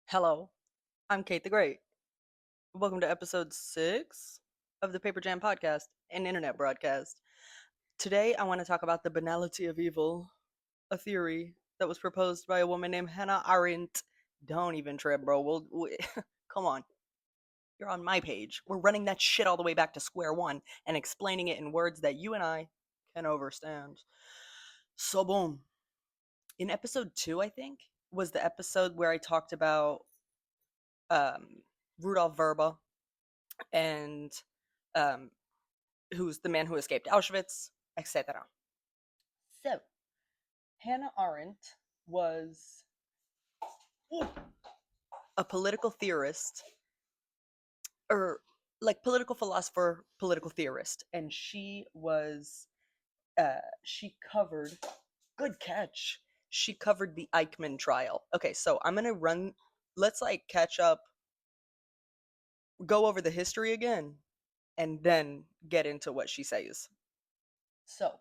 Hello, I'm Kate the Great. Welcome to episode 6 of the Paper Jam Podcast, an internet broadcast. Today, I want to talk about the banality of evil, a theory that was proposed by a woman named Hannah Arendt. Don't even trip, bro. Come on. You're on my page. We're running that shit all the way back to square one and explaining it in words that you and I can understand. So, boom. In episode 2, I think, was the episode where I talked about um, Rudolf Verba and um, who's the man who escaped Auschwitz, etc. So, Hannah Arendt was a political theorist, or like political philosopher, political theorist, and she covered, good catch, she covered the Eichmann trial. Okay, so I'm gonna run, let's like catch up, go over the history again, and then get into what she says. So,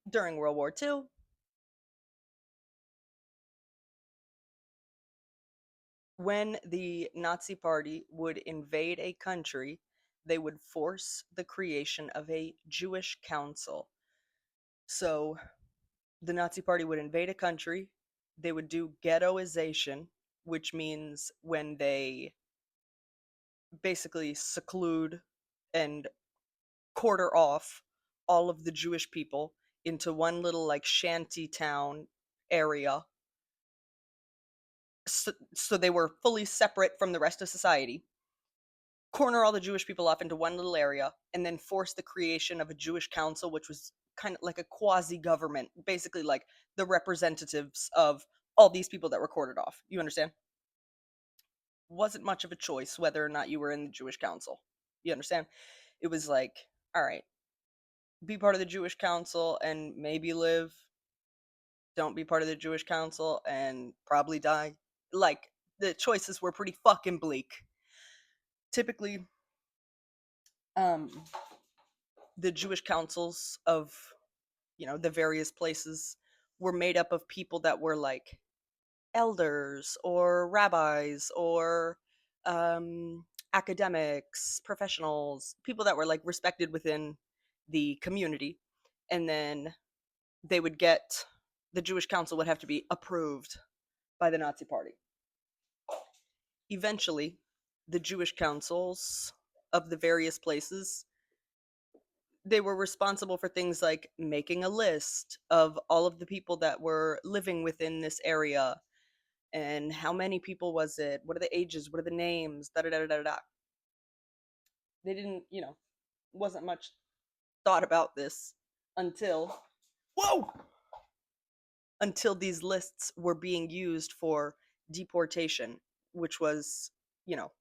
during World War II, when the Nazi Party would invade a country, they would force the creation of a Jewish council. So the Nazi Party would invade a country, they would do ghettoization, which means when they basically seclude and quarter off all of the Jewish people into one little like shanty town area. So they were fully separate from the rest of society, corner all the Jewish people off into one little area, and then force the creation of a Jewish council, which was kind of like a quasi government, basically like the representatives of all these people that were quartered off. You understand? Wasn't much of a choice whether or not you were in the Jewish council. You understand? It was like, all right, be part of the Jewish council and maybe live. Don't be part of the Jewish council and probably die. Like, the choices were pretty fucking bleak. Typically, um, the Jewish councils of, the various places were made up of people that were like elders or rabbis or academics, professionals, people that were like respected within the community. And then they would get, the Jewish council would have to be approved by the Nazi Party. Eventually, the Jewish councils of the various places, they were responsible for things like making a list of all of the people that were living within this area, and how many people was it, what are the ages, what are the names, da da da da da. They didn't, wasn't much thought about this until, whoa, until these lists were being used for deportation, which was, you know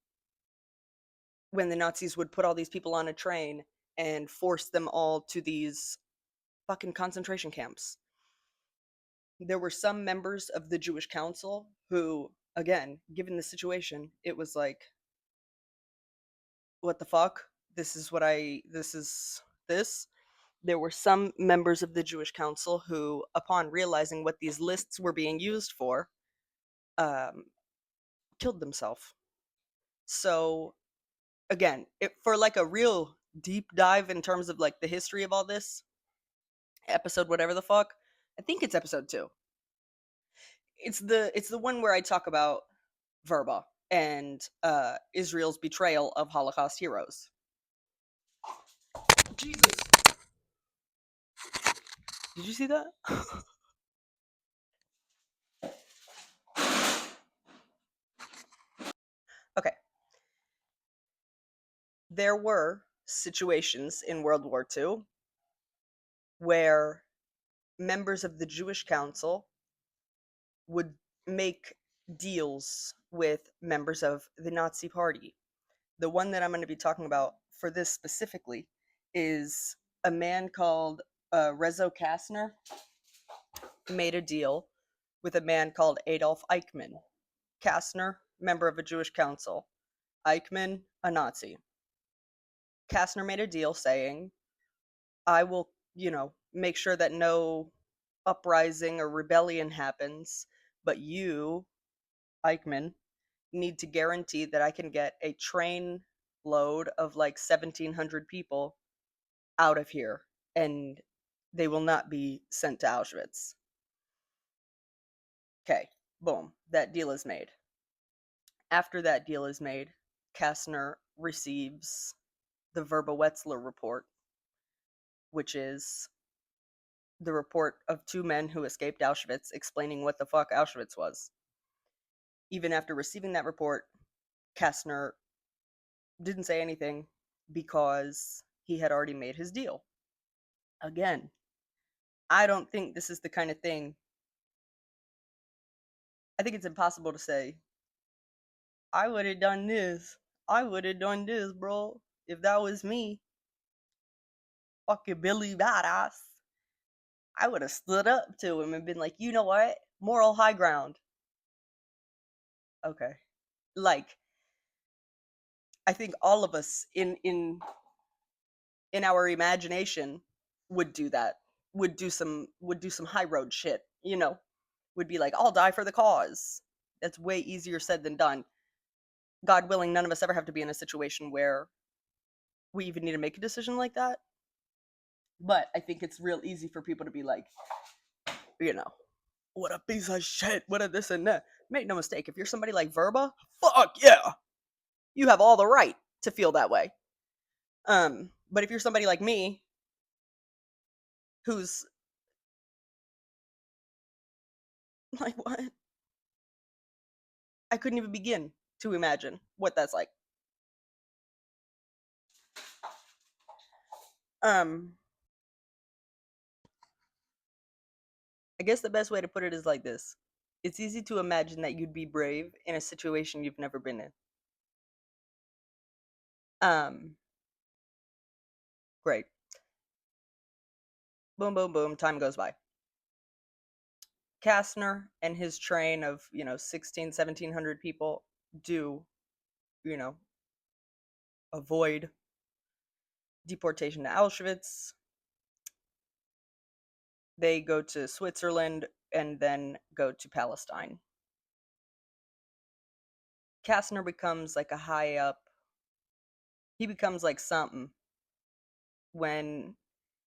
when the Nazis would put all these people on a train and force them all to these fucking concentration camps. There were some members of the Jewish council who, again, given the situation, it was like, what the fuck? This is this. There were some members of the Jewish council who, upon realizing what these lists were being used for, um, killed themselves. So, again, for like a real deep dive in terms of like the history of all this, episode whatever the fuck, I think it's episode 2. It's the one where I talk about Verba and Israel's betrayal of Holocaust heroes. Jesus, did you see that? Okay, there were situations in World War II where members of the Jewish Council would make deals with members of the Nazi Party. The one that I'm going to be talking about for this specifically is a man called Rezo Kastner made a deal with a man called Adolf Eichmann. Kastner, member of a Jewish council. Eichmann, a Nazi. Kastner made a deal saying, I will, make sure that no uprising or rebellion happens, but you Eichmann need to guarantee that I can get a train load of like 1,700 people out of here, and they will not be sent to Auschwitz. Okay, boom, that deal is made. After that deal is made, Kastner receives the Verba-Wetzler report, which is the report of two men who escaped Auschwitz explaining what the fuck Auschwitz was. Even after receiving that report, Kastner didn't say anything because he had already made his deal. Again, I don't think this is the kind of thing. I think it's impossible to say, I would have done this. I would have done this, bro. If that was me, fucking Billy Badass, I would have stood up to him and been like, you know what? Moral high ground. Okay. Like, I think all of us in our imagination would do that. Would do some high road shit, would be like, I'll die for the cause. That's way easier said than done. God willing, none of us ever have to be in a situation where we even need to make a decision like that. But I think it's real easy for people to be like, you know, what a piece of shit, what a this and that. Make no mistake, if you're somebody like Verba, fuck yeah, you have all the right to feel that way. But if you're somebody like me, who's like, what? I couldn't even begin to imagine what that's like. Um, I guess the best way to put it is like this. It's easy to imagine that you'd be brave in a situation you've never been in. Um, Great. Boom, boom, boom. Time goes by. Kastner and his train of, 1,700 people do, you know, avoid deportation to Auschwitz. They go to Switzerland and then go to Palestine. Kastner becomes like a high up, he becomes like something when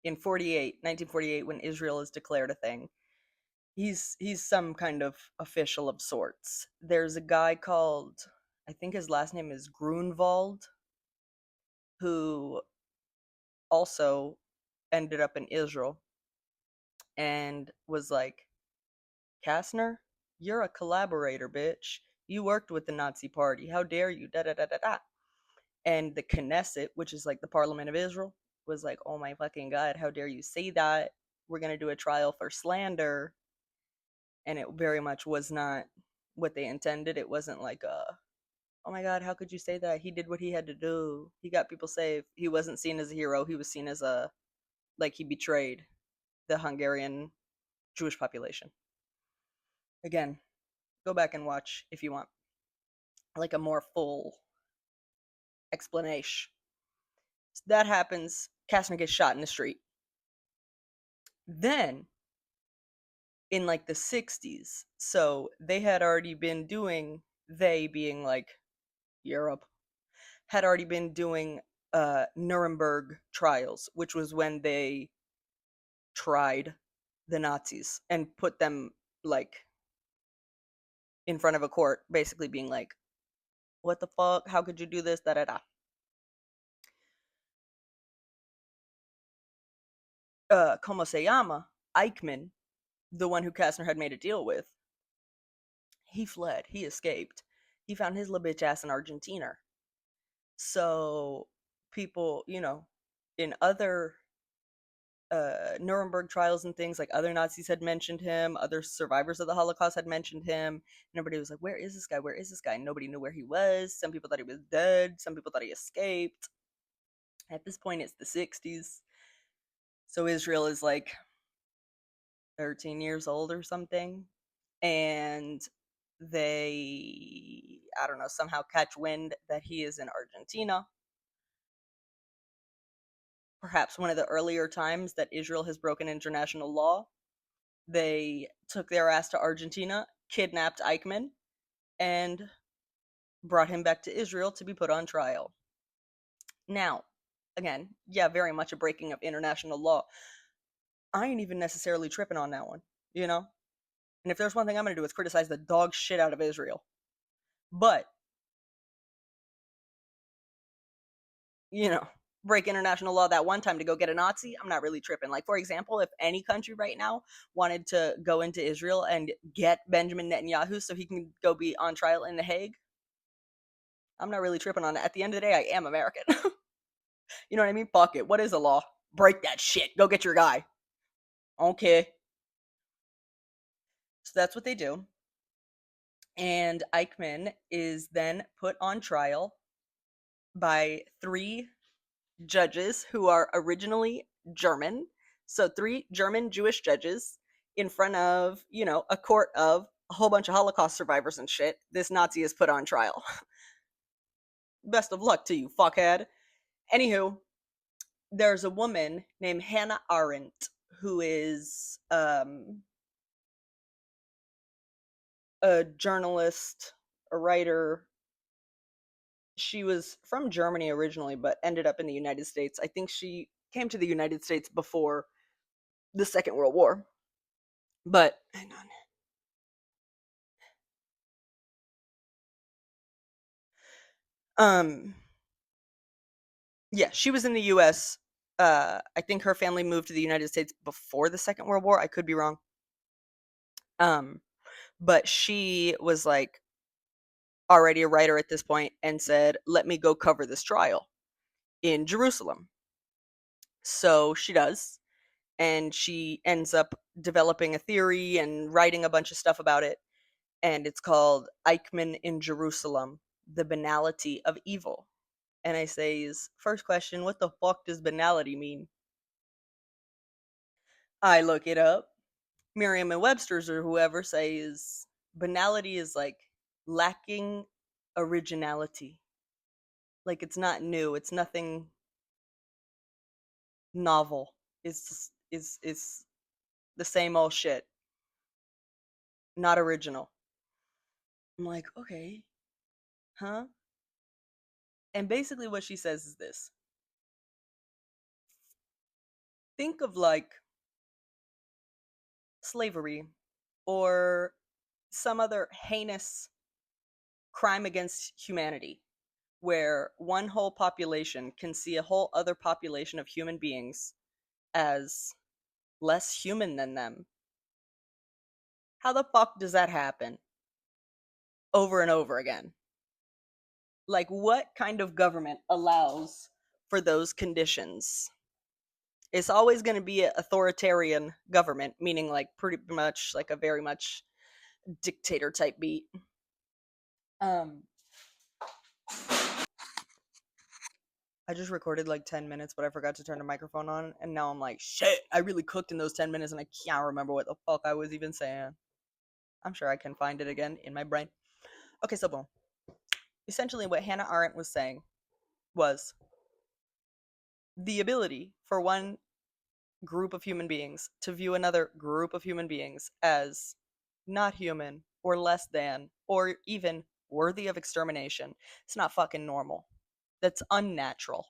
in 1948, when Israel is declared a thing. He's some kind of official of sorts. There's a guy called, I think his last name is Grunwald, who also ended up in Israel and was like, Kastner, you're a collaborator, bitch. You worked with the Nazi party. How dare you? Da da da da da. And the Knesset, which is like the Parliament of Israel, was like, oh my fucking God, how dare you say that? We're going to do a trial for slander. And it very much was not what they intended. It wasn't like oh my God, how could you say that? He did what he had to do. He got people safe. He wasn't seen as a hero. He was seen as like he betrayed the Hungarian Jewish population. Again, go back and watch if you want like a more full explanation. So that happens. Kastner gets shot in the street. Then, in like the 60s, so they had already been doing, they being like Europe, had already been doing Nuremberg trials, which was when they tried the Nazis and put them like in front of a court, basically being like, what the fuck? How could you do this? Da da da. Como se llama? Eichmann, the one who Kastner had made a deal with, he fled. He escaped. He found his little bitch ass in Argentina. So people, in other Nuremberg trials and things, like other Nazis had mentioned him, other survivors of the Holocaust had mentioned him, and everybody was like, where is this guy? Where is this guy? And nobody knew where he was. Some people thought he was dead. Some people thought he escaped. At this point, it's the 60s. So Israel is like 13 years old or something. And they, I don't know, somehow catch wind that he is in Argentina. Perhaps one of the earlier times that Israel has broken international law. They took their ass to Argentina, kidnapped Eichmann, and brought him back to Israel to be put on trial. Now, again, yeah, very much a breaking of international law. I ain't even necessarily tripping on that one, you know? And if there's one thing I'm going to do, it's criticize the dog shit out of Israel. But, you know, break international law that one time to go get a Nazi, I'm not really tripping. Like, for example, if any country right now wanted to go into Israel and get Benjamin Netanyahu so he can go be on trial in The Hague, I'm not really tripping on it. At the end of the day, I am American. You know what I mean? Fuck it. What is a law? Break that shit. Go get your guy. Okay. So that's what they do. And Eichmann is then put on trial by 3 judges who are originally German. So 3 German Jewish judges in front of, a court of a whole bunch of Holocaust survivors and shit. This Nazi is put on trial. Best of luck to you, fuckhead. Anywho, there's a woman named Hannah Arendt who is a journalist, a writer. She was from Germany originally, but ended up in the United States. I think she came to the United States before the Second World War. But hang on. Yeah, she was in the US. I think her family moved to the United States before the Second World War. I could be wrong. Um, but she was like already a writer at this point and said, "Let me go cover this trial in Jerusalem." So she does, and she ends up developing a theory and writing a bunch of stuff about it, and it's called Eichmann in Jerusalem: The Banality of Evil. And I says, first question, what the fuck does banality mean? I look it up. Merriam and Webster's or whoever says banality is like lacking originality. Like it's not new. It's nothing novel. It's the same old shit. Not original. I'm like, okay, huh? And basically what she says is this. Think of like slavery or some other heinous crime against humanity where one whole population can see a whole other population of human beings as less human than them. How the fuck does that happen over and over again? Like, what kind of government allows for those conditions? It's always going to be an authoritarian government, meaning like pretty much like a very much dictator type beat. Um, I just recorded like 10 minutes, but I forgot to turn the microphone on. And now I'm like, shit, I really cooked in those 10 minutes and I can't remember what the fuck I was even saying. I'm sure I can find it again in my brain. Okay, so boom. Essentially, what Hannah Arendt was saying was the ability for one group of human beings to view another group of human beings as not human or less than or even worthy of extermination. It's not fucking normal. That's unnatural.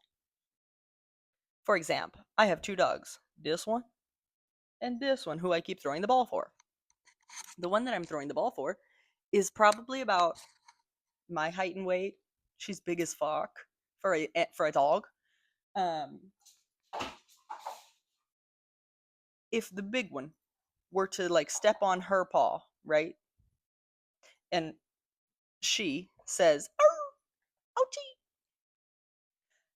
For example, I have 2 dogs. This one and this one, who I keep throwing the ball for. The one that I'm throwing the ball for is probably about my height and weight. She's big as fuck for a dog. Um, if the big one were to like step on her paw, right, and she says, "Ouchie,"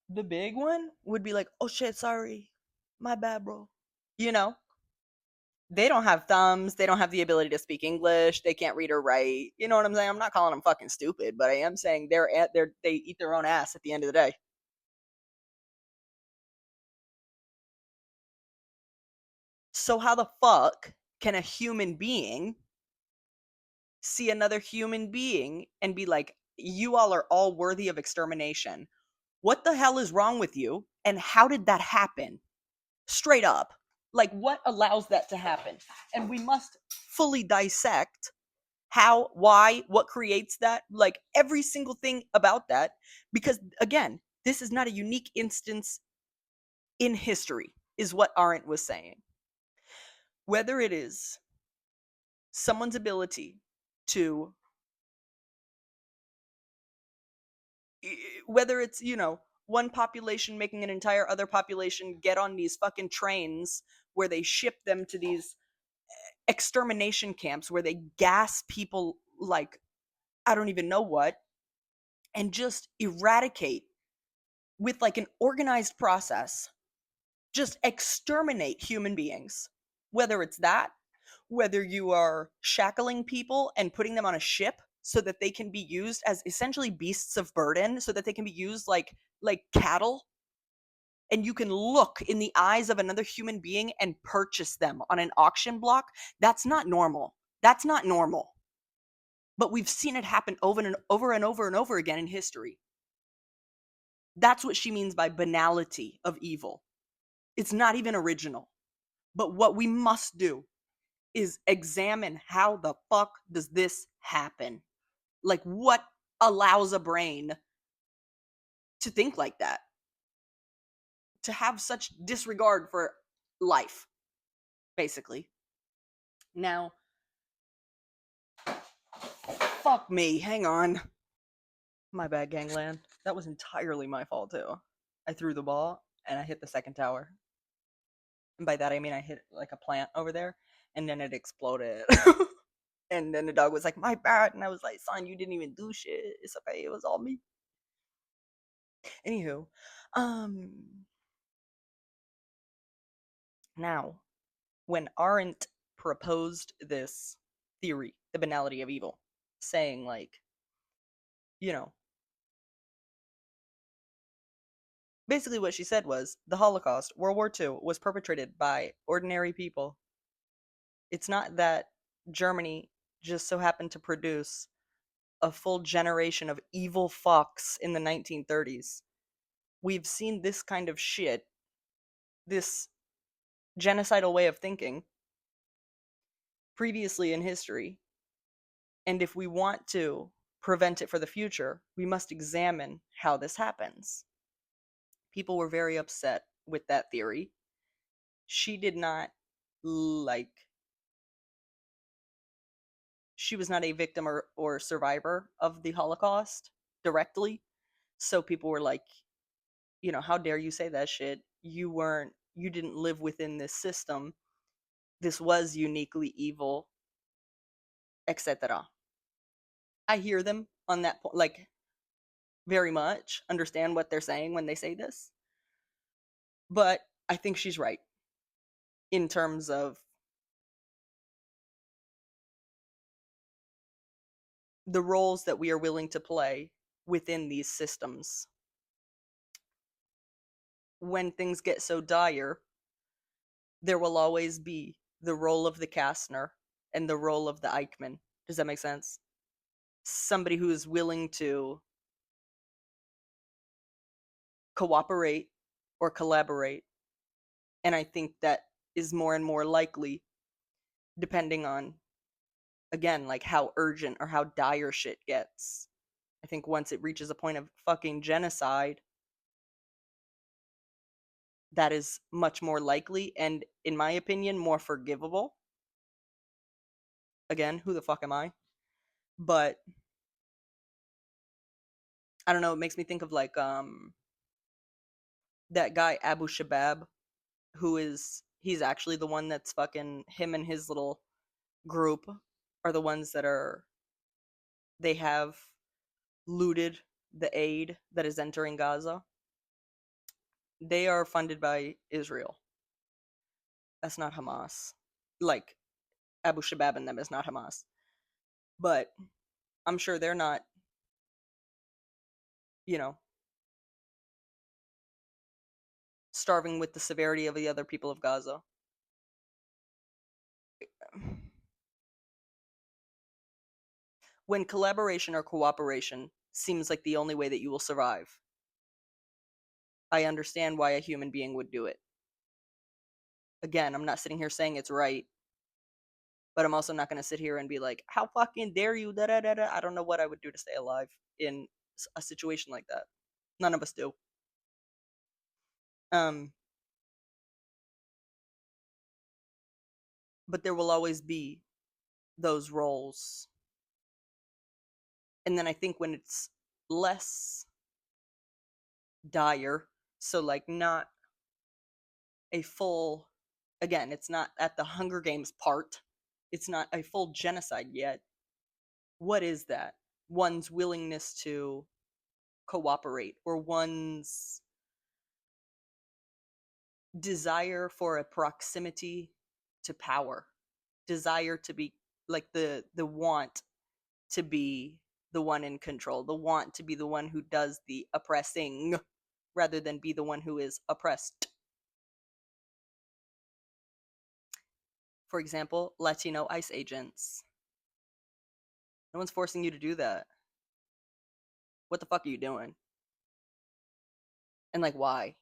the big one would be like, "Oh shit, sorry, my bad, bro." You know, they don't have thumbs. They don't have the ability to speak English. They can't read or write. You know what I'm saying? I'm not calling them fucking stupid, but I am saying they eat their own ass at the end of the day. So how the fuck can a human being see another human being and be like, "You all are all worthy of extermination"? What the hell is wrong with you? And how did that happen? Straight up. Like, what allows that to happen? And we must fully dissect How, why, what creates that, like every single thing about that. Because again, this is not a unique instance in history, is what Arendt was saying. Whether it is someone's ability to, whether it's, one population making an entire other population get on these fucking trains where they ship them to these extermination camps where they gas people like I don't even know what, and just eradicate with like an organized process, just exterminate human beings. Whether it's that, whether you are shackling people and putting them on a ship so that they can be used as essentially beasts of burden, so that they can be used like cattle, and you can look in the eyes of another human being and purchase them on an auction block. That's not normal. That's not normal. But we've seen it happen over and over and over and over again in history. That's what she means by banality of evil. It's not even original. But what we must do is examine how the fuck does this happen? Like, what allows a brain to think like that? To have such disregard for life, basically. Now, fuck me, hang on. My bad, gangland. That was entirely my fault, too. I threw the ball and I hit the second tower. And by that I mean I hit like a plant over there and then it exploded. And then the dog was like, "My bad." And I was like, "Son, you didn't even do shit. It's okay. It was all me." Anywho, um, now when Arendt proposed this theory, the banality of evil, saying like, you know, basically what she said was the Holocaust, World War II, was perpetrated by ordinary people. It's not that Germany just so happened to produce a full generation of evil fucks in the 1930s. We've seen this kind of shit, this genocidal way of thinking, previously in history. And if we want to prevent it for the future, we must examine how this happens. People were very upset with that theory. She did not like, she was not a victim or survivor of the Holocaust directly. So people were like, how dare you say that shit? You didn't live within this system. This was uniquely evil, etc. I hear them on that point, like very much understand what they're saying when they say this. But I think she's right in terms of the roles that we are willing to play within these systems. When things get so dire, there will always be the role of the Kastner and the role of the Eichmann. Does that make sense? Somebody who is willing to cooperate or collaborate. And I think that is more and more likely depending on, again, like how urgent or how dire shit gets. I think once it reaches a point of fucking genocide, that is much more likely and, in my opinion, more forgivable. Again, who the fuck am I? But I don't know, it makes me think of like that guy Abu Shabab, he's actually the one that's fucking, him and his little group are the ones that they have looted the aid that is entering Gaza. They are funded by Israel. That's not Hamas. Like, Abu Shabab and them is not Hamas. But I'm sure they're not, you know, starving with the severity of the other people of Gaza. When collaboration or cooperation seems like the only way that you will survive, I understand why a human being would do it. Again, I'm not sitting here saying it's right. But I'm also not going to sit here and be like, how fucking dare you? Da, da, da, da. I don't know what I would do to stay alive in a situation like that. None of us do. Um, but there will always be those roles. And then I think when it's less dire, so like not a full, again, it's not at the Hunger Games part, it's not a full genocide yet. What is that? One's willingness to cooperate, or one's desire for a proximity to power, desire to be like the want to be the one in control, the want to be the one who does the oppressing rather than be the one who is oppressed. For example, Latino ICE agents. No one's forcing you to do that. What the fuck are you doing? And like, why?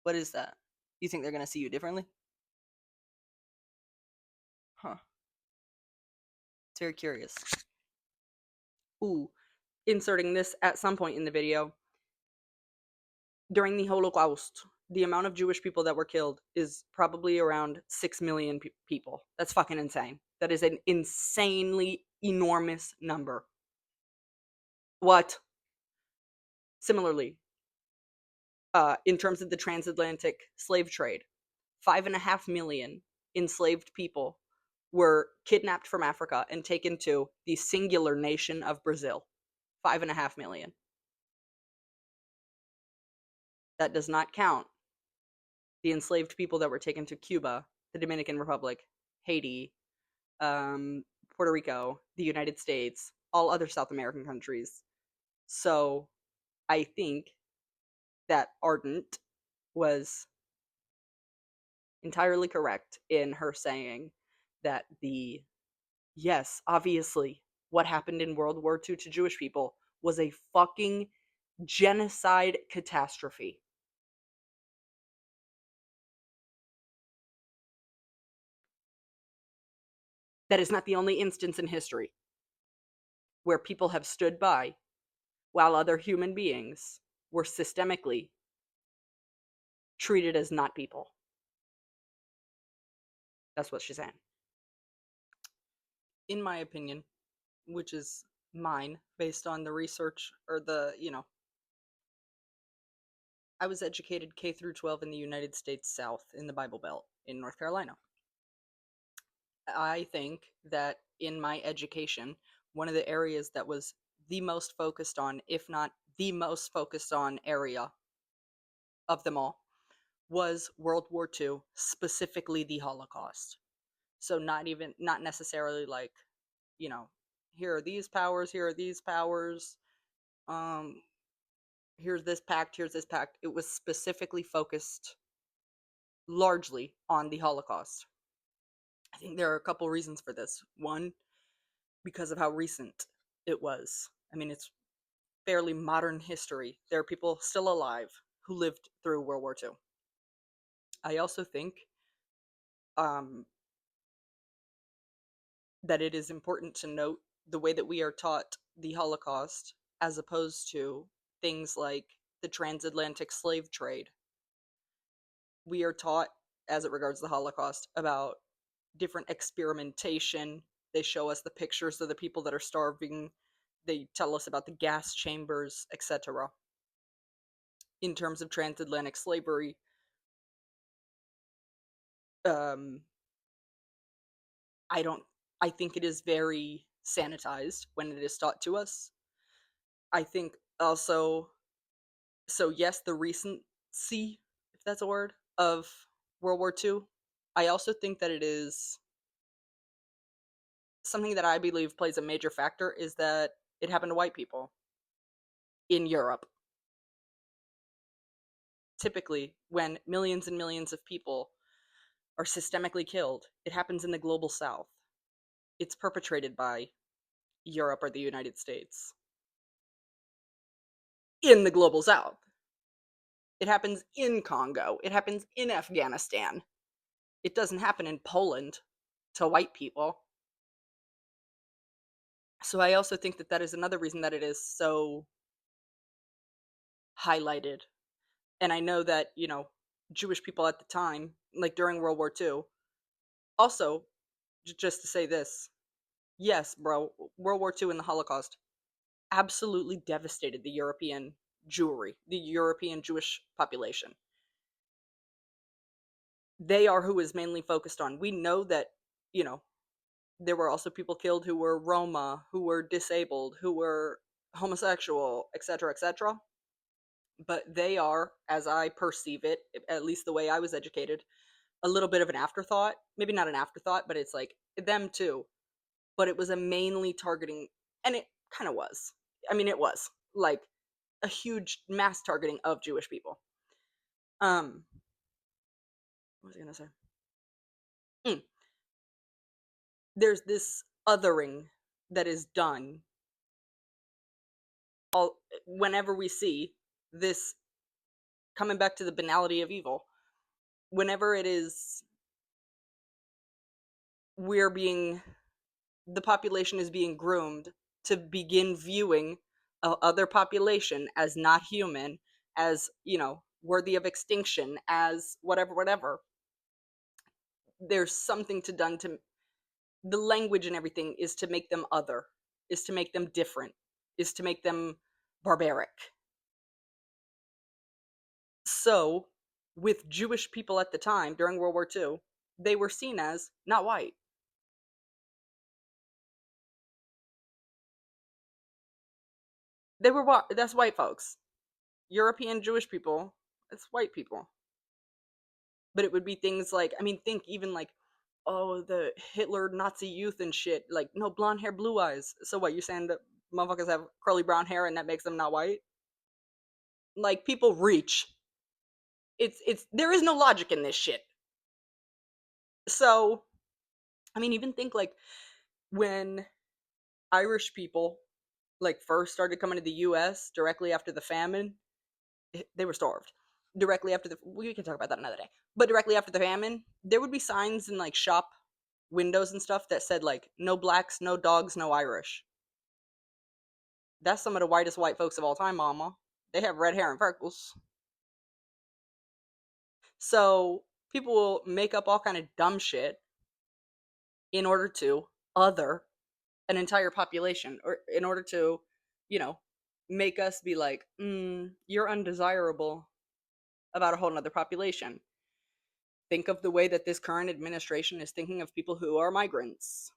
What is that? You think they're gonna see you differently? Huh. It's very curious. Ooh, inserting this at some point in the video. During the Holocaust, the amount of Jewish people that were killed is probably around 6 million people. That's fucking insane. That is an insanely enormous number. What? Similarly, in terms of the transatlantic slave trade, 5.5 million enslaved people were kidnapped from Africa and taken to the singular nation of Brazil. 5.5 million. That does not count the enslaved people that were taken to Cuba, the Dominican Republic, Haiti, Puerto Rico, the United States, all other South American countries. So I think that Arendt was entirely correct in her saying that yes, obviously, what happened in World War II to Jewish people was a fucking genocide catastrophe. That is not the only instance in history where people have stood by while other human beings were systemically treated as not people. That's what she's saying. In my opinion, which is mine based on the research or I was educated K through 12 in the United States South in the Bible Belt in North Carolina. I think that in my education, one of the areas that was the most focused on, if not the most focused on area of them all, was World War II, specifically the Holocaust. So not necessarily like, here are these powers, um, here's this pact, here's this pact. It was specifically focused largely on the Holocaust. I think there are a couple reasons for this. One, because of how recent it was. I mean, it's fairly modern history. There are people still alive who lived through World War II. I also think that it is important to note the way that we are taught the Holocaust as opposed to things like the transatlantic slave trade. We are taught, as it regards the Holocaust, about different experimentation. They show us the pictures of the people that are starving. They tell us about the gas chambers, etc. In terms of transatlantic slavery, um, I think it is very sanitized when it is taught to us. I think also, so yes, the recency, if that's a word, of World War II. I also think that it is something that I believe plays a major factor is that it happened to white people in Europe. Typically, when millions and millions of people are systemically killed, it happens in the global south. It's perpetrated by Europe or the United States in the global south. It happens in Congo. It happens in Afghanistan. It doesn't happen in Poland. to white people. So I also think that that is another reason that it is so highlighted. And I know that, Jewish people at the time, like during World War II, also, just to say this, yes, bro, World War II and the Holocaust absolutely devastated the European Jewry, the European Jewish population. They are who is mainly focused on. We know that, you know, there were also people killed who were Roma, who were disabled, who were homosexual, etc., etc. But they are, as I perceive it, at least the way I was educated, a little bit of an afterthought. Maybe not an afterthought, but it's like them too. But it was a mainly targeting, and it kind of was. I mean, it was like a huge mass targeting of Jewish people. What was I gonna say? Mm. There's this othering that is done all whenever we see this, coming back to the banality of evil. Whenever it is, we're being the population is being groomed to begin viewing other population as not human, as, worthy of extinction, as whatever, whatever. There's something to done to the language, and everything is to make them other, is to make them different, is to make them barbaric. So, with Jewish people at the time during World War II, they were seen as not white. They were that's white folks. European Jewish people, it's white people. But it would be things like, I mean, think even like, oh, the Hitler Nazi youth and shit. Like, no, blonde hair, blue eyes. So what, you're saying that motherfuckers have curly brown hair and that makes them not white? Like, people reach. It's there is no logic in this shit. So, I mean, even think like when Irish people like first started coming to the US directly after the famine, they were starved. Directly after we can talk about that another day. But directly after the famine, there would be signs in like shop windows and stuff that said like no blacks, no dogs, no Irish. That's some of the whitest white folks of all time, mama. They have red hair and freckles. So people will make up all kind of dumb shit in order to other an entire population, or in order to, you know, make us be like, you're undesirable about a whole nother population. Think of the way that this current administration is thinking of people who are migrants.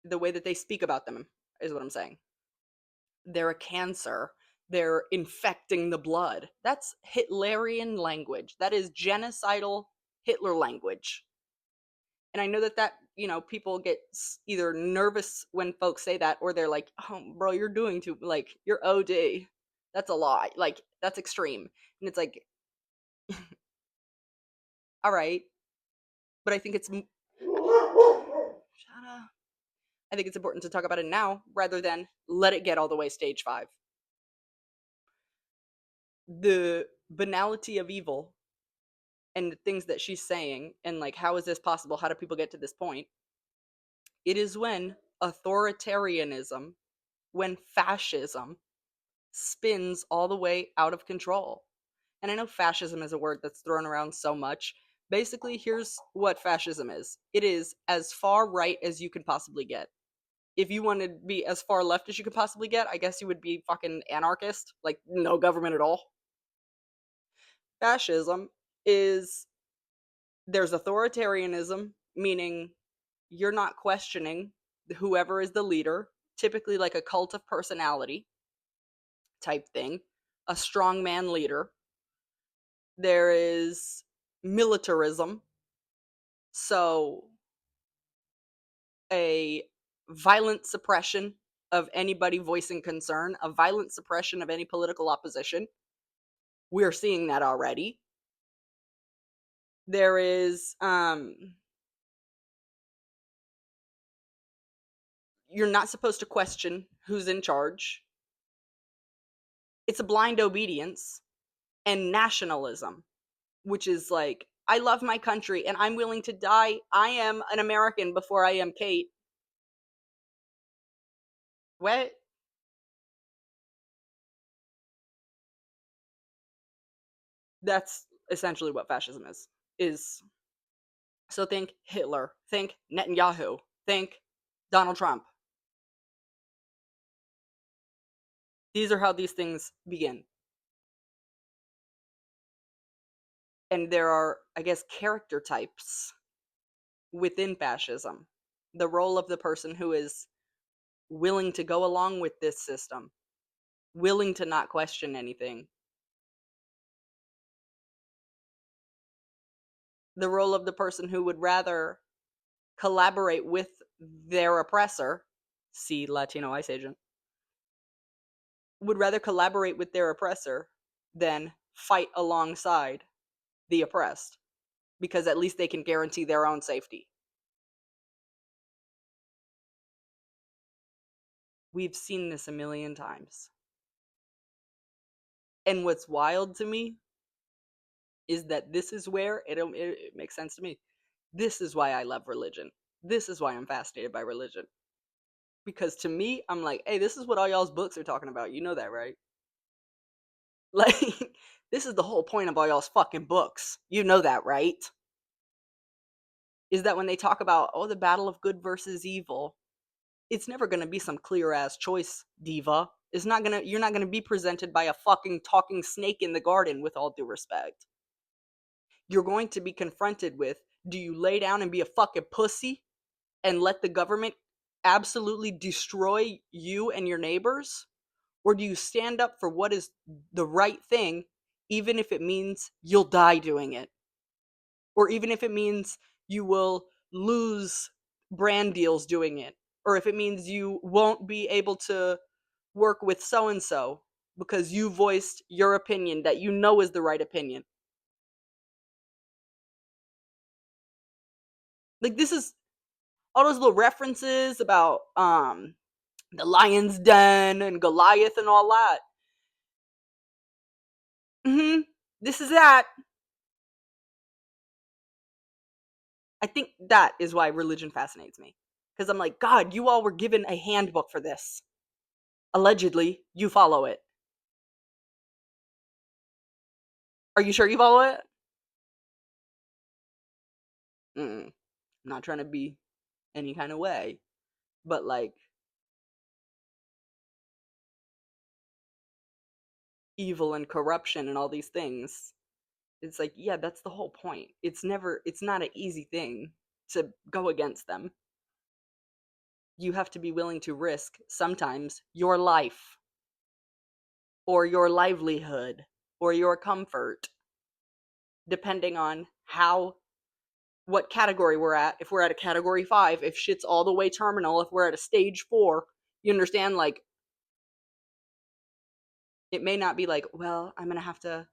The way that they speak about them is what I'm saying. They're a cancer. They're infecting the blood. That's Hitlerian language. That is genocidal Hitler language. And I know that people get either nervous when folks say that, or they're like, oh, bro, you're doing too, like, you're OD. That's a lot. Like, that's extreme. And it's like, all right. But I think it's, shut up. I think it's important to talk about it now rather than let it get all the way stage 5. The banality of evil and the things that she's saying, and like, how is this possible? How do people get to this point? It is when authoritarianism, when fascism spins all the way out of control. And I know fascism is a word that's thrown around so much. Basically, here's what fascism is: it is as far right as you can possibly get. If you want to be as far left as you could possibly get, I guess you would be fucking anarchist, like no government at all. Fascism is, there's authoritarianism, meaning you're not questioning whoever is the leader, typically like a cult of personality type thing, a strongman leader. There is militarism, so a violent suppression of anybody voicing concern, a violent suppression of any political opposition. We're seeing that already. There is you're not supposed to question who's in charge. It's a blind obedience. And nationalism, which is like I love my country and I'm willing to die. I am an American before I am Kate. What? That's essentially what fascism is. Is so think Hitler, think Netanyahu, think Donald Trump. These are how these things begin. And there are, I guess, character types within fascism. The role of the person who is willing to go along with this system, willing to not question anything. The role of the person who would rather collaborate with their oppressor, see Latino ICE agent, would rather collaborate with their oppressor than fight alongside the oppressed, because at least they can guarantee their own safety. We've seen this a million times. And what's wild to me is that this is where it makes sense to me. This is why I love religion. This is why I'm fascinated by religion. Because to me, I'm like, hey, this is what all y'all's books are talking about. You know that, right? Like, this is the whole point of all y'all's fucking books. You know that, right? Is that when they talk about, oh, the battle of good versus evil, it's never gonna be some clear ass choice, diva. You're not gonna be presented by a fucking talking snake in the garden, with all due respect. You're going to be confronted with, do you lay down and be a fucking pussy and let the government absolutely destroy you and your neighbors? Or do you stand up for what is the right thing, even if it means you'll die doing it? Or even if it means you will lose brand deals doing it? Or if it means you won't be able to work with so and so because you voiced your opinion that you know is the right opinion? Like, this is all those little references about the lion's den and Goliath and all that. This is that. I think that is why religion fascinates me, because I'm like, God, you all were given a handbook for this. Allegedly, you follow it. Are you sure you follow it? I'm not trying to be any kind of way, but like, evil and corruption and all these things, it's like, yeah, that's the whole point. It's not an easy thing to go against them. You have to be willing to risk sometimes your life or your livelihood or your comfort, depending on what category we're at. If we're at a category 5, if shit's all the way terminal, if we're at a stage 4, you understand? Like, it may not be like, well, I'm gonna have to,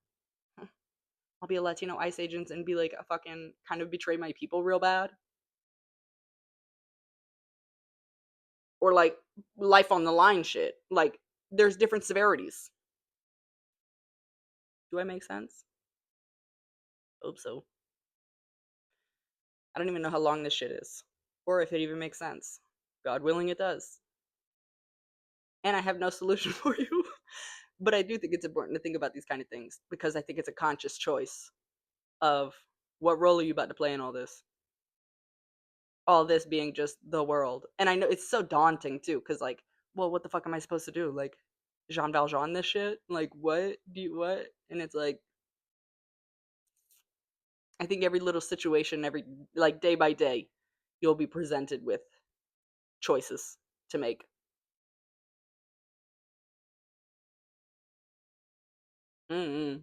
I'll be a Latino ICE agent and be like a fucking kind of betray my people real bad, or like life on the line shit. Like, there's different severities. Do I make sense? Hope so. I don't even know how long this shit is, or if it even makes sense. God willing, it does. And I have no solution for you. But I do think it's important to think about these kind of things, because I think it's a conscious choice of what role are you about to play in all this. All this being just the world. And I know it's so daunting too, because like, well, what the fuck am I supposed to do? Like, Jean Valjean this shit? Like, what? And it's like, I think every little situation, every, like, day by day, you'll be presented with choices to make. Mm-mm.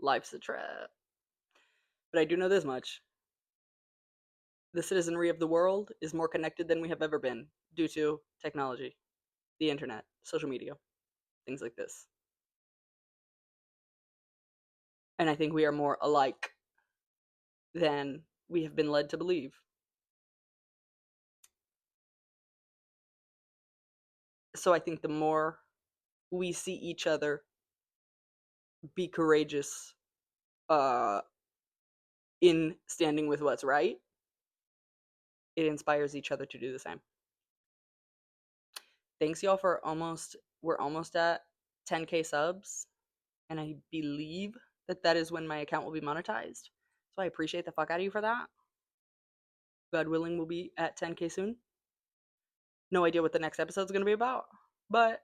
Life's a trap. But I do know this much: the citizenry of the world is more connected than we have ever been, due to technology, the internet, social media, things like this. And I think we are more alike than we have been led to believe. So I think the more we see each other be courageous, in standing with what's right, it inspires each other to do the same. Thanks y'all for we're almost at 10K subs, and I believe that is when my account will be monetized. So I appreciate the fuck out of you for that. God willing, we'll be at 10K soon. No idea what the next episode's going to be about, but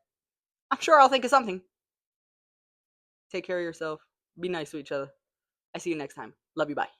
I'm sure I'll think of something. Take care of yourself. Be nice to each other. I see you next time. Love you. Bye.